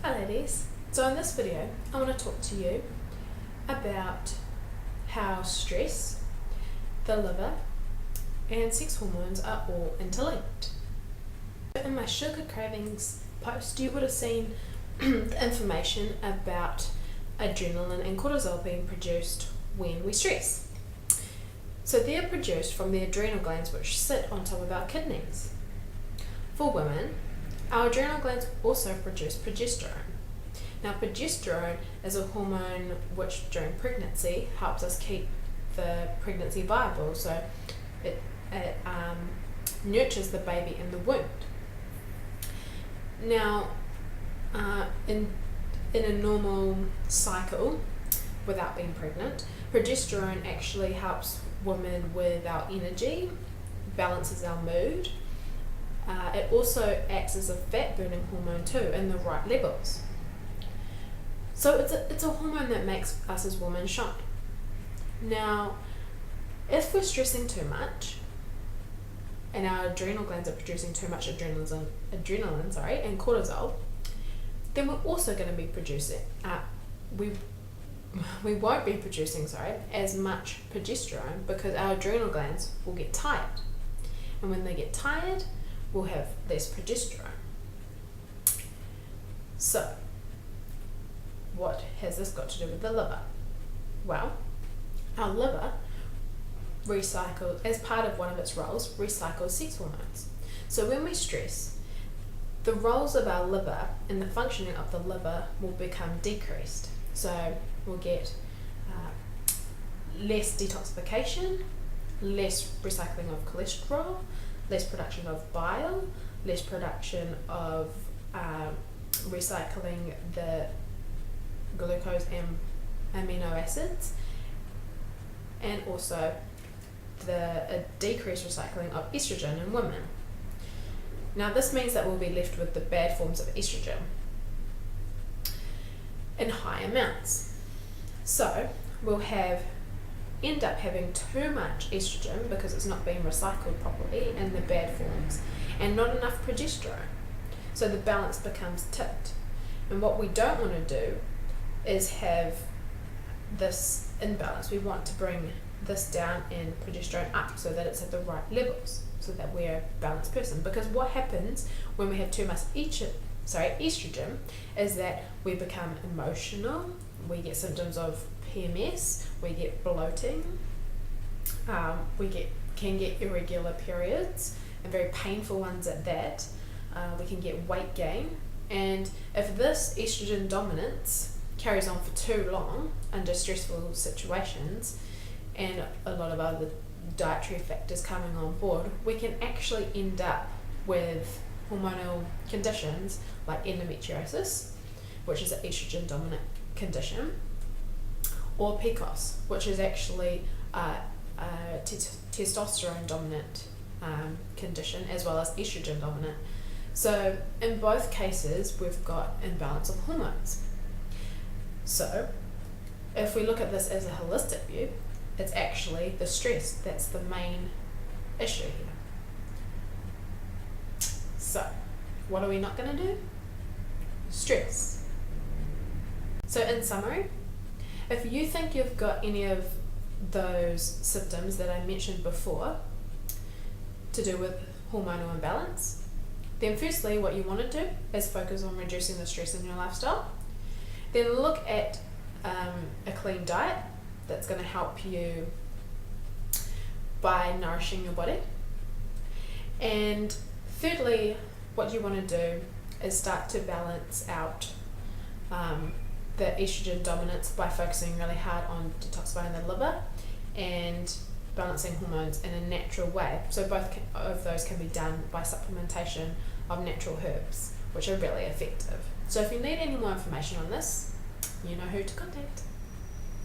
Hi ladies, so in this video I want to talk to you about how stress, the liver and sex hormones are all interlinked. In my sugar cravings post you would have seen the information about adrenaline and cortisol being produced when we stress. So they're produced from the adrenal glands which sit on top of our kidneys. For women, our adrenal glands also produce progesterone. Now progesterone is a hormone which during pregnancy helps us keep the pregnancy viable, so it nurtures the baby in the womb. Now in a normal cycle without being pregnant, progesterone actually helps women with our energy, balances our mood. It also acts as a fat burning hormone too in the right levels. So it's a hormone that makes us as women shine. Now, if we're stressing too much and our adrenal glands are producing too much adrenaline and cortisol, then we're also going to be producing we won't be producing as much progesterone because our adrenal glands will get tired, and when they get tired we'll have less progesterone. So what has this got to do with the liver? Well, our liver recycles, as part of one of its roles, recycles sex hormones. So when we stress, the roles of our liver and the functioning of the liver will become decreased. So we'll get less detoxification, less recycling of cholesterol, less production of bile, less production of recycling the glucose and amino acids, and also a decreased recycling of estrogen in women. Now this means that we'll be left with the bad forms of estrogen in high amounts. So we'll end up having too much estrogen because it's not being recycled properly in the bad forms, and not enough progesterone. So the balance becomes tipped. And what we don't want to do is have this imbalance. We want to bring this down and progesterone up so that it's at the right levels, so that we're a balanced person. Because what happens when we have too much estrogen is that we become emotional, we get symptoms of PMS, we get bloating, can get irregular periods, and very painful ones at that. We can get weight gain, and if this estrogen dominance carries on for too long under stressful situations and a lot of other dietary factors coming on board, we can actually end up with hormonal conditions like endometriosis, which is an estrogen dominant condition, or PCOS, which is actually a testosterone dominant condition as well as estrogen dominant. So in both cases we've got imbalance of hormones. So if we look at this as a holistic view, it's actually the stress that's the main issue here. So what are we not going to do? Stress. So in summary, if you think you've got any of those symptoms that I mentioned before to do with hormonal imbalance, then firstly what you want to do is focus on reducing the stress in your lifestyle. Then look at a clean diet that's going to help you by nourishing your body. And thirdly, what you want to do is start to balance out the estrogen dominance by focusing really hard on detoxifying the liver and balancing hormones in a natural way. So both of those can be done by supplementation of natural herbs, which are really effective. So if you need any more information on this, you know who to contact.